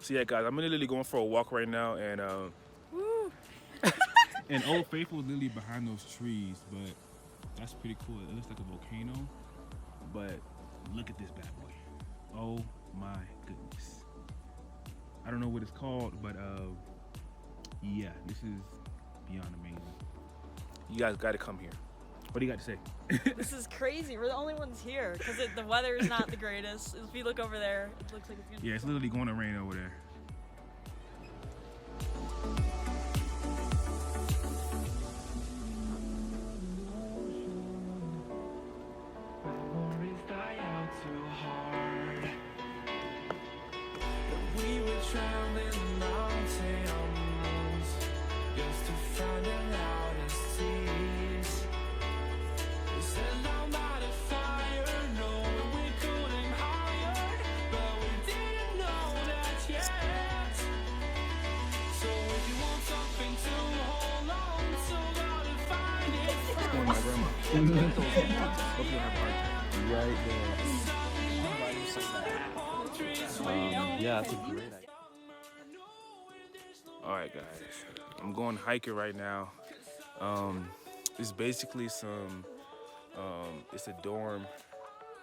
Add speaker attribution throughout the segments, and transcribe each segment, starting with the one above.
Speaker 1: So yeah, guys, I'm literally going for a walk right now, and
Speaker 2: Woo.
Speaker 1: and Old Faithful is literally behind those trees, but that's pretty cool. It looks like a volcano, but look at this bad boy. Oh my goodness. I don't know what it's called, but yeah, this is beyond amazing. You guys got to come here. What do you got to say?
Speaker 2: This is crazy. We're the only ones here because the weather is not the greatest. If you look over there, it looks like it's gonna.
Speaker 1: Yeah, it's literally going to rain over there. My grandma. Hope you have a heart
Speaker 3: Right there. Yeah, that's a great idea.
Speaker 1: attack. All right, guys. I'm going hiking right now. It's basically some. It's a dorm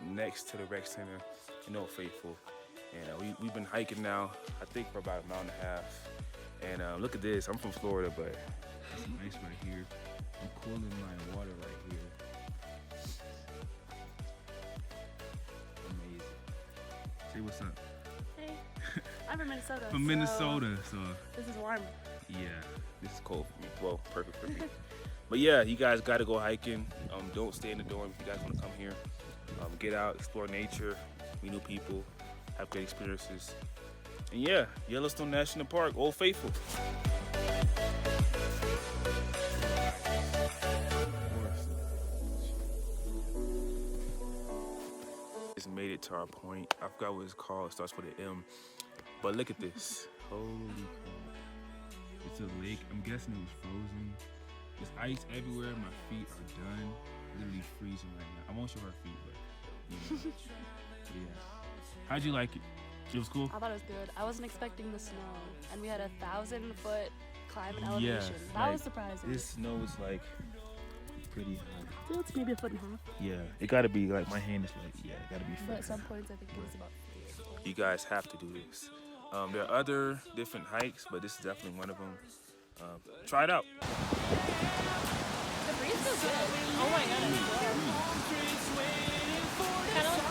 Speaker 1: next to the rec center in Old Faithful, and we've been hiking now. I think for about a mile and a half. And look at this. I'm from Florida, but there's some ice right here. I'm cooling my water right here. Amazing. Say what's up.
Speaker 2: Hey, I'm from Minnesota.
Speaker 1: From Minnesota, so
Speaker 2: This is warm.
Speaker 1: yeah, this is cold for me. Well, perfect for me. But yeah, you guys got to go hiking. Don't stay in the dorm if you guys want to come here. Get out, explore nature, meet new people, have great experiences. And yeah, Yellowstone National Park, Old Faithful. Just made it to our point. I forgot what it's called. It starts with an M. But look at this. Holy cow. It's a lake. I'm guessing it was frozen. There's ice everywhere. My feet are done. Literally freezing right now. I won't show her feet, but you know. Yeah. How'd you like it? It was cool?
Speaker 4: I thought it was good. I wasn't expecting the snow, and we had 1,000-foot climb and elevation. That was surprising.
Speaker 1: This snow is like pretty high.
Speaker 4: I feel it's maybe 1.5 feet.
Speaker 1: Yeah, it gotta be like my hand is like, yeah, it gotta be
Speaker 4: But
Speaker 1: further.
Speaker 4: at some points, I think it was about 3 or 4.
Speaker 1: You guys have to do this. There are other different hikes, but this is definitely one of them. Try it out.
Speaker 2: The breeze feels good. Oh my goodness. Kind of like.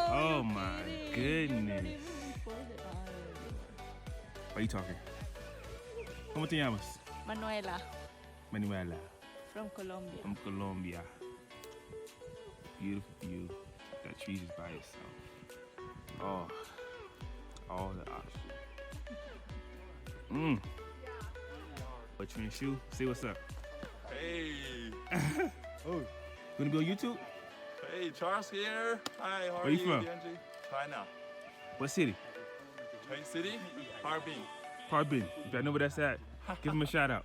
Speaker 1: Oh my goodness. Why are you talking? ¿Cómo te llamas?
Speaker 2: Manuela
Speaker 1: Manuela.
Speaker 2: from Colombia.
Speaker 1: From Colombia. Beautiful view. That tree is by itself. Oh, all the options. What you in shoe? Say what's up.
Speaker 5: Hey,
Speaker 1: Oh, gonna be on YouTube?
Speaker 5: hey, Charles here. Hi, how are
Speaker 1: Where you from?
Speaker 5: DeAndre? China.
Speaker 1: What city?
Speaker 5: Twin City, Harbin.
Speaker 1: Harbin. If I know where that's at, give him a shout out.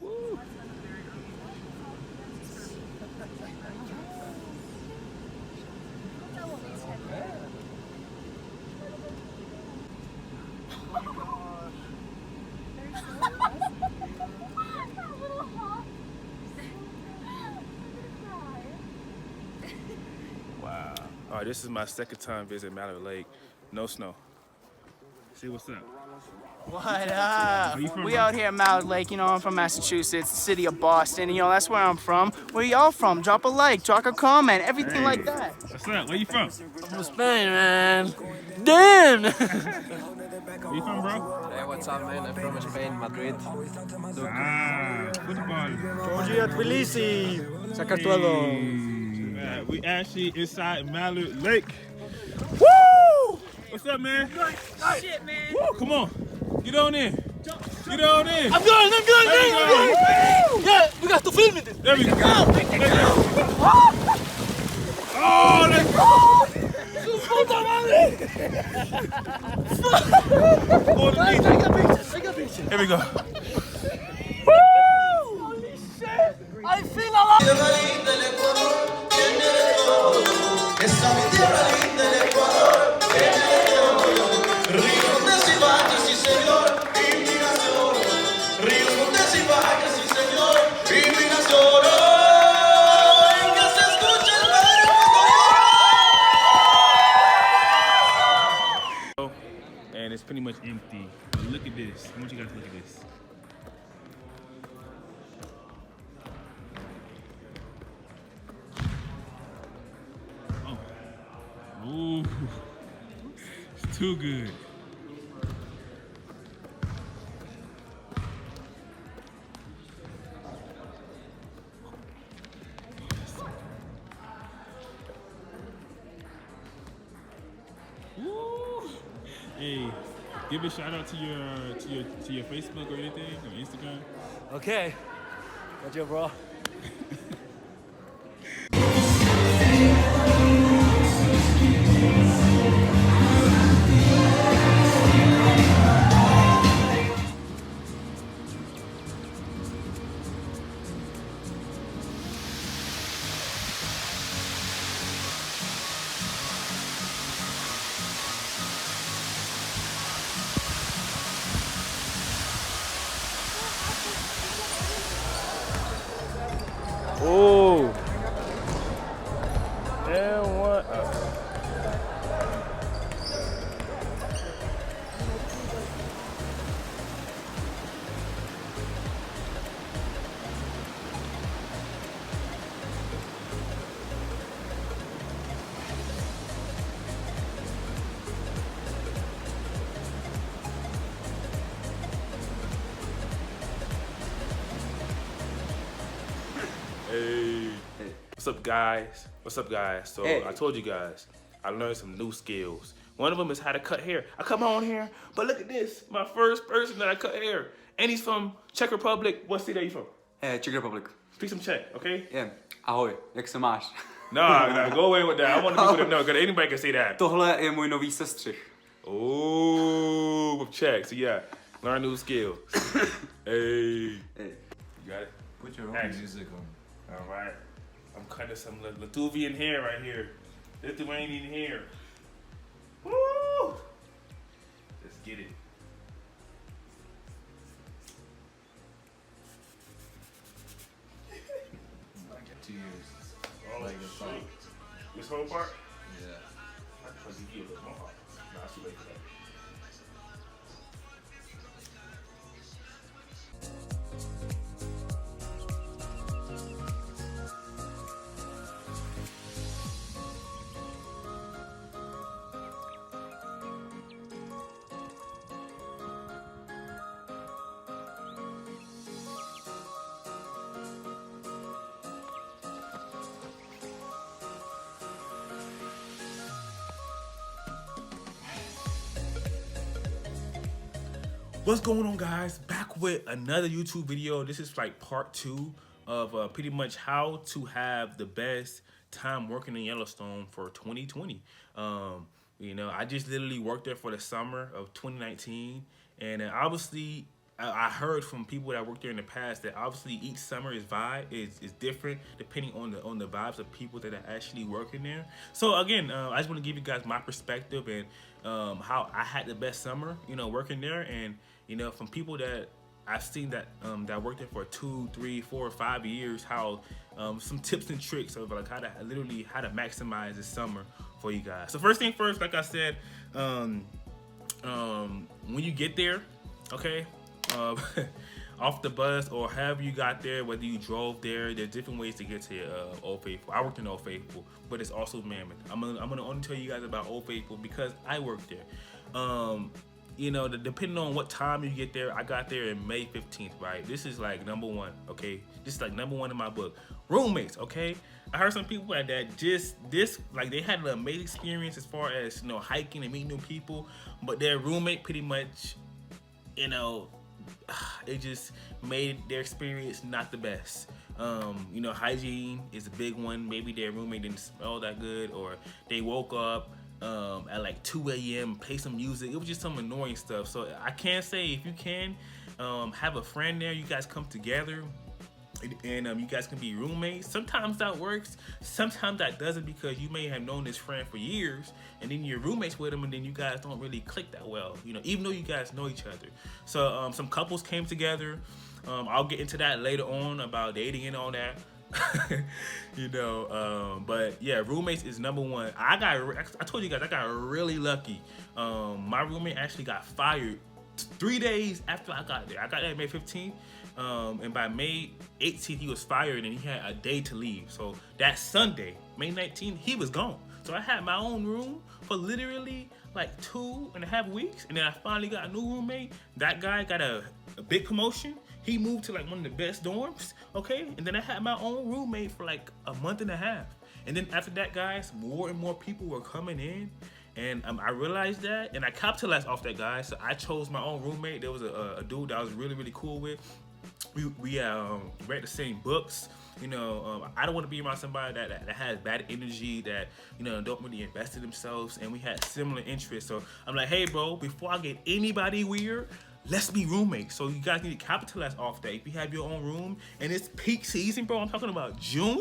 Speaker 1: Woo. Wow. All right, this is my second time visiting Mallard Lake. No snow. See what's up.
Speaker 3: What up?
Speaker 1: Where you from,
Speaker 3: We
Speaker 1: bro?
Speaker 3: out here at Mallard Lake, you know, I'm from Massachusetts, the city of Boston, you know, that's where I'm from. Where y'all from? Drop a like, drop a comment, everything like that.
Speaker 1: What's up? Where you from?
Speaker 6: I'm from Spain, man. Damn!
Speaker 1: Where you from, bro?
Speaker 6: Hey, what's up, man? I'm from Spain, Madrid.
Speaker 1: Ah, football.
Speaker 6: Saca todo.
Speaker 1: We actually inside Mallard Lake. Woo! What's up, man?
Speaker 2: Shit, man.
Speaker 1: Woo, come on. Get on in. Get on in.
Speaker 6: I'm good,
Speaker 1: There we go.
Speaker 6: Yeah, we got to film it.
Speaker 1: There we go. Let's go. Oh, let's go.
Speaker 6: Puta madre!
Speaker 1: Go to the beach.
Speaker 6: Take a picture.
Speaker 1: Here we go.
Speaker 6: Holy shit! I feel alive!
Speaker 1: And it's pretty much empty. But look at this. I want you guys to look at this. Oh. Ooh. It's too good. Woo. Hey, give a shout out to your Facebook or anything or Instagram.
Speaker 6: Okay. Got you, bro.
Speaker 1: Oh. And what? Hey. What's up, guys? What's up, guys? So I told you guys, I learned some new skills. One of them is how to cut hair. I cut my own hair, but look at this. My first person that I cut hair. And he's from Czech Republic. What city are you from?
Speaker 7: Czech Republic.
Speaker 1: Speak some Czech, okay?
Speaker 7: Je, ahoj, jak se máš?
Speaker 1: Nah, go away with that. I want people to know, because anybody can say that.
Speaker 7: Tohle je můj nový sestřih.
Speaker 1: Oh, with Czech. So yeah, learn new skills. Hey.
Speaker 7: Hey.
Speaker 1: You got it?
Speaker 8: Put your own
Speaker 1: Action.
Speaker 8: music on.
Speaker 1: All right. I'm cutting some Latvian hair right here. Lithuanian hair. Woo! Let's get it.
Speaker 8: Like 2 years.
Speaker 1: Oh,
Speaker 8: Like a song.
Speaker 1: this whole part?
Speaker 8: Yeah.
Speaker 1: I can probably give you a little more. Nah, it's too late for that. What's going on, guys? Back with another YouTube video. This is like part 2 of pretty much how to have the best time working in Yellowstone for 2020. You know, I just literally worked there for the summer of 2019, and obviously I heard from people that worked there in the past that obviously each summer is different depending on the vibes of people that are actually working there. So again, I just want to give you guys my perspective and how I had the best summer, you know, working there, and you know, from people that I've seen that that worked there for 2, 3, 4, 5 years, how some tips and tricks of like how to maximize the summer for you guys. So first thing first, like I said, when you get there, okay, off the bus or however you got there, whether you drove there, there's different ways to get to Old Faithful. I worked in Old Faithful, but it's also Mammoth. I'm gonna only tell you guys about Old Faithful because I worked there. You know, depending on what time you get there, I got there in May 15th, right? This is like #1, okay? This is like #1 in my book. Roommates, okay? I heard some people that like they had an amazing experience as far as, you know, hiking and meeting new people, but their roommate pretty much, you know, it just made their experience not the best. You know, hygiene is a big one. Maybe their roommate didn't smell that good, or they woke up at like 2 a.m. play some music. It was just some annoying stuff. So I can't say, if you can have a friend there, you guys come together and you guys can be roommates. Sometimes that works, sometimes that doesn't, because you may have known this friend for years and then you're roommates with him and then you guys don't really click that well, you know, even though you guys know each other. So some couples came together. I'll get into that later on about dating and all that. You know, but yeah, roommates is #1. I told you guys I got really lucky. My roommate actually got fired 3 days after I got there. I got there May 15th, and by May 18th he was fired and he had a day to leave. So that Sunday, May 19th, he was gone. So I had my own room for literally like 2.5 weeks, and then I finally got a new roommate. That guy got a big promotion. He moved to like one of the best dorms, okay? And then I had my own roommate for like a month and a half. And then after that, guys, more and more people were coming in. And I realized that, and I capitalized off that, guys. So I chose my own roommate. There was a dude that I was really, really cool with. We read the same books. You know, I don't want to be around somebody that has bad energy, that, you know, don't really invest in themselves. And we had similar interests. So I'm like, hey, bro, before I get anybody weird, let's be roommates. So you guys need to capitalize off that. If you have your own room and it's peak season, bro, I'm talking about June,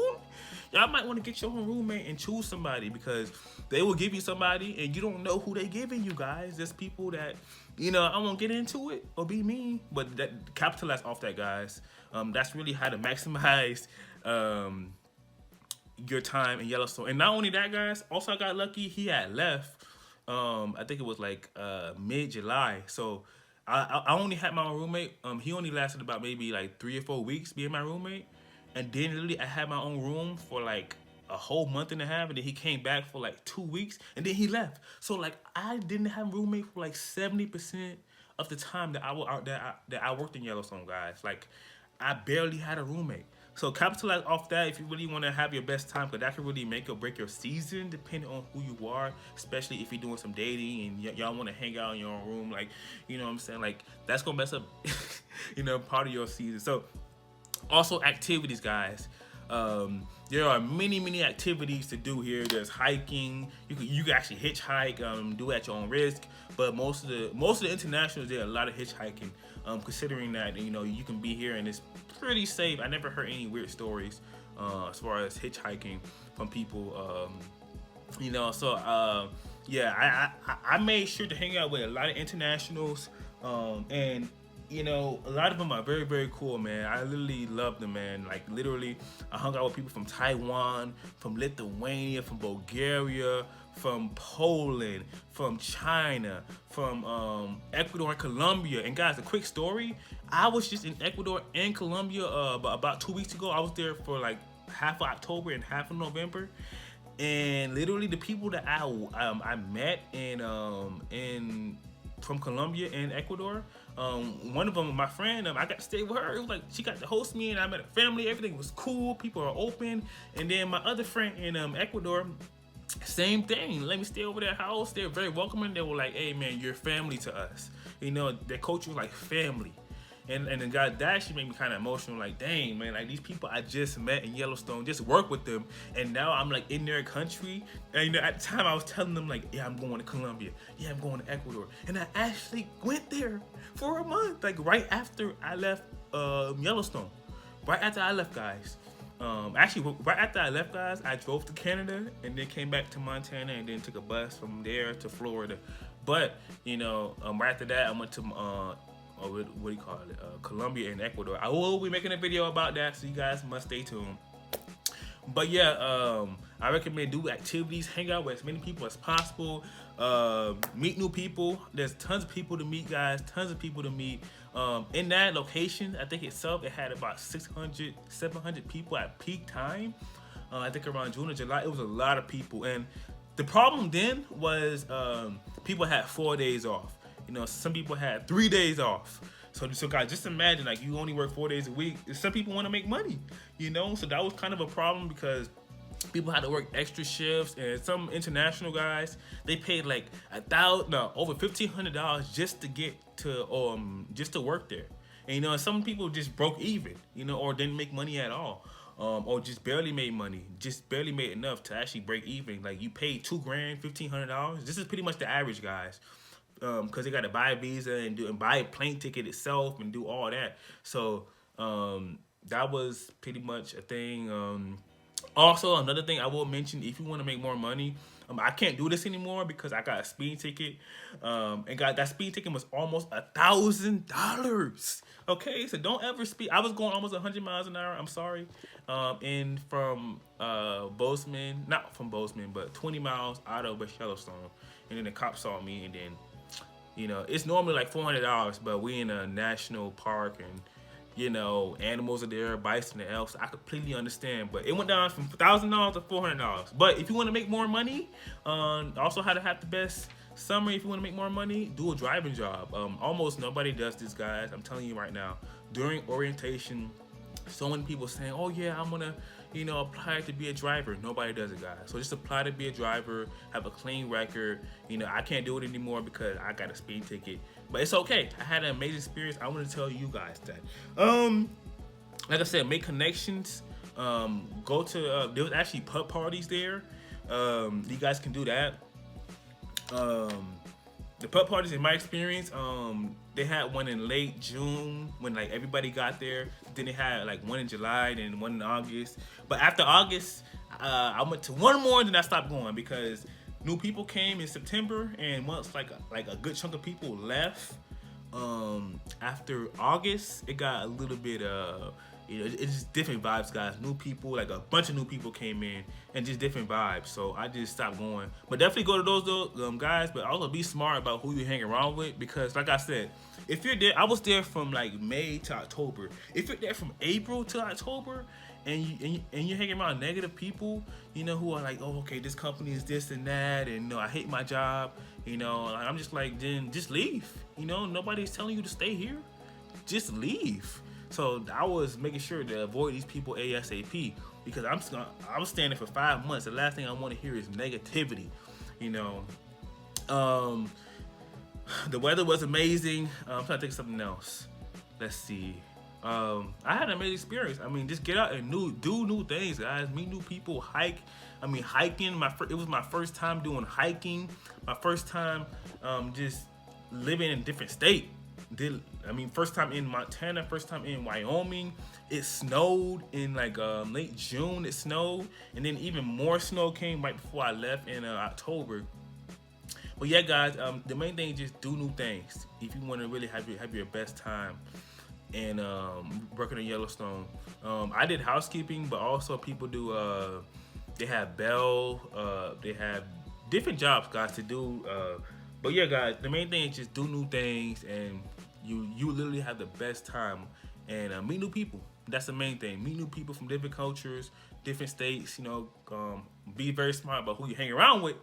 Speaker 1: y'all might want to get your own roommate and choose somebody, because they will give you somebody and you don't know who they giving you, guys. There's people that, you know, I won't get into it or be mean, but that capitalize off that, guys. That's really how to maximize your time in Yellowstone. And not only that, guys, also I got lucky, he had left. I think it was like mid-July. So I only had my own roommate. He only lasted about maybe like 3 or 4 weeks being my roommate. And then literally I had my own room for like a whole month and a half, and then he came back for like 2 weeks, and then he left. So like I didn't have a roommate for like 70% of the time that I worked in Yellowstone, guys. Like I barely had a roommate. So capitalize off that if you really want to have your best time, because that can really make or break your season depending on who you are, especially if you're doing some dating and y'all want to hang out in your own room. Like, you know what I'm saying? Like, that's going to mess up, you know, part of your season. So also activities, guys. There are many activities to do here. There's hiking. You can actually hitchhike, do it at your own risk. But most of the internationals, there are a lot of hitchhiking. Considering that, you know, you can be here and it's pretty safe. I never heard any weird stories as far as hitchhiking from people. You know, so yeah, I made sure to hang out with a lot of internationals, and you know, a lot of them are very cool, man. I literally love them, man. Like literally, I hung out with people from Taiwan, from Lithuania, from Bulgaria, from Poland, from China, from Ecuador and Colombia. And guys, a quick story, I was just in Ecuador and Colombia about 2 weeks ago. I was there for like half of October and half of November. And literally the people that I met from Colombia and Ecuador, one of them, my friend, I got to stay with her. It was like she got to host me, and I met a family. Everything was cool. People are open. And then my other friend in Ecuador, same thing. Let me stay over their house. They're very welcoming. They were like, "Hey, man, you're family to us." You know, their culture was like family. And then God, that actually made me kind of emotional. Like, dang, man, like these people I just met in Yellowstone, just work with them, and now I'm like in their country. And you know, at the time I was telling them like, yeah, I'm going to Colombia, yeah, I'm going to Ecuador, and I actually went there for a month, like right after I left Yellowstone. Right after I left, guys. Actually, right after I left, guys, I drove to Canada and then came back to Montana and then took a bus from there to Florida. But you know, right after that, I went to what do you call it? Colombia and Ecuador. I will be making a video about that, so you guys must stay tuned. But yeah, I recommend do activities, hang out with as many people as possible, meet new people. There's tons of people to meet, guys. Tons of people to meet. In that location, I think itself, it had about 600, 700 people at peak time. I think around June or July, it was a lot of people. And the problem then was people had 4 days off. You know, some people had 3 days off. So guys, just imagine, like, you only work 4 days a week. Some people want to make money, you know? So that was kind of a problem because people had to work extra shifts, and some international guys, they paid like over $1,500 just to get to just to work there. And you know, some people just broke even, you know, or didn't make money at all, or just barely made money, just barely made enough to actually break even. Like, you paid $2 grand, $1,500. This is pretty much the average, guys. Because they got to buy a visa and buy a plane ticket itself and do all that. So that was pretty much a thing. Also, another thing I will mention, if you want to make more money, I can't do this anymore because I got a speeding ticket. And that speeding ticket was almost $1,000. Okay, so don't ever speed. I was going almost 100 miles an hour. I'm sorry. And from Bozeman, not from Bozeman, but 20 miles out of Yellowstone. And then the cops saw me, and then, you know, it's normally like $400, but we in a national park, and you know, animals are there, bison and elk. So I completely understand, but it went down from $1,000 to $400. But if you want to make more money, also how to have the best summer. If you want to make more money, do a driving job. Almost nobody does this, guys. I'm telling you right now. During orientation, so many people saying, "Oh yeah, I'm gonna, you know, apply to be a driver." Nobody does it, guys. So just apply to be a driver, have a clean record. You know, I can't do it anymore because I got a speed ticket, but it's okay. I had an amazing experience. I want to tell you guys that. Like I said, make connections. Go to there was actually pub parties there. You guys can do that. The pub parties, in my experience, they had one in late June when like everybody got there. Then they had like one in July, then one in August. But after August, I went to one more, and then I stopped going because new people came in September, and once like a good chunk of people left, after August, it got a little bit you know, it's just different vibes, guys. New people, like a bunch of new people came in, and just different vibes. So I just stopped going. But definitely go to those guys, but also be smart about who you hang around with, because like I said, if you're there, I was there from like May to October. If you're there from April to October, and you're hanging around negative people, you know, who are like, "Oh, okay, this company is this and that, and you know, I hate my job," you know, I'm just like, then just leave. You know, nobody's telling you to stay here. Just leave. So I was making sure to avoid these people ASAP, because I was standing for 5 months. The last thing I want to hear is negativity, you know. The weather was amazing. I'm trying to think of something else. Let's see. I had an amazing experience. I mean, just get out and do new things, guys. Meet new people, hike. I mean, hiking. It was my first time doing hiking. My first time just living in a different state. First time in Montana, first time in Wyoming. It snowed in like late June. It snowed, and then even more snow came right before I left in October. But yeah, guys, the main thing is just do new things if you want to really have your best time. And working in Yellowstone, I did housekeeping, but also people do. They have they have different jobs, guys, to do. But yeah, guys, the main thing is just do new things, and you literally have the best time, and meet new people. That's the main thing. Meet new people from different cultures, different states. You know, be very smart about who you hang around with.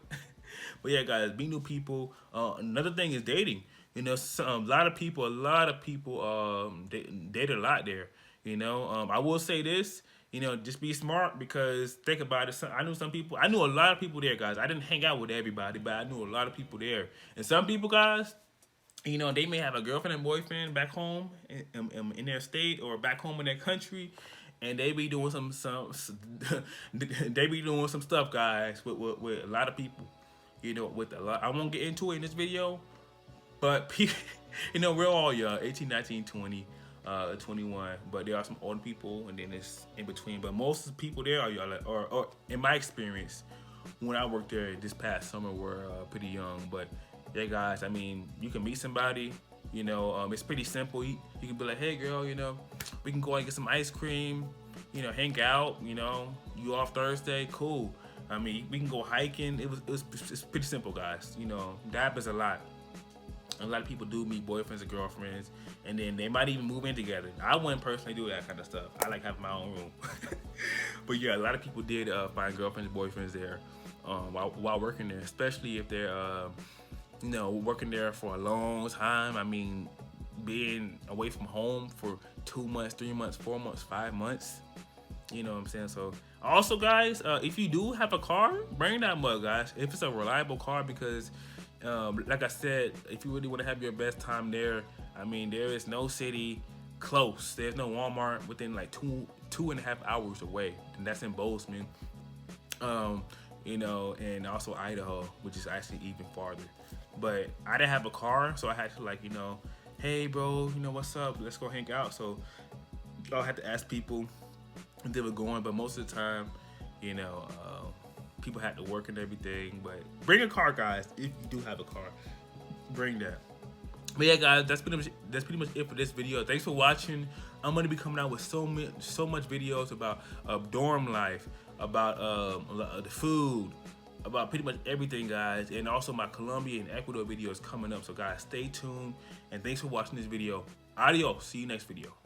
Speaker 1: But yeah, guys, meet new people. Another thing is dating. You know, a lot of people date a lot there. You know, I will say this. You know, just be smart, because think about it. I knew a lot of people there, guys. I didn't hang out with everybody, but I knew a lot of people there. And some people, guys, you know, they may have a girlfriend and boyfriend back home in their state, or back home in their country, and they be doing some stuff, guys, with a lot of people. You know, with a lot. I won't get into it in this video, but people, you know, we're all young, 18, 19, 20. 21, but there are some older people, and then it's in between. But most of the people there are young, or in my experience, when I worked there this past summer, were pretty young. But yeah, guys, I mean, you can meet somebody. You know, it's pretty simple. You can be like, "Hey, girl, you know, we can go out and get some ice cream. you know, hang out. You know, you off Thursday, cool. I mean, we can go hiking. It's pretty simple, guys. You know, that happens a lot. A lot of people do meet boyfriends and girlfriends, and then they might even move in together. I wouldn't personally do that kind of stuff. I like having my own room. But yeah, a lot of people did find girlfriends and boyfriends there while working there, especially if they're, you know, working there for a long time. I mean, being away from home for 2 months, 3 months, 4 months, 5 months. You know what I'm saying? So also, guys, if you do have a car, bring that mug, guys. If it's a reliable car, because like I said, if you really want to have your best time there, I mean, there is no city close. There's no Walmart within like 2.5 hours away, and that's in Bozeman. You know, and also Idaho, which is actually even farther. But I didn't have a car, so I had to, like, you know, hey bro, you know, what's up? Let's go hang out. So I had to ask people if they were going, but most of the time, you know, people had to work and everything. But bring a car, guys. If you do have a car, bring that. But yeah, guys, that's pretty much it for this video. Thanks for watching. I'm gonna be coming out with so much videos about dorm life, about the food, about pretty much everything, guys. And also my Colombia and Ecuador videos coming up. So guys, stay tuned, and thanks for watching this video. Adios. See you next video.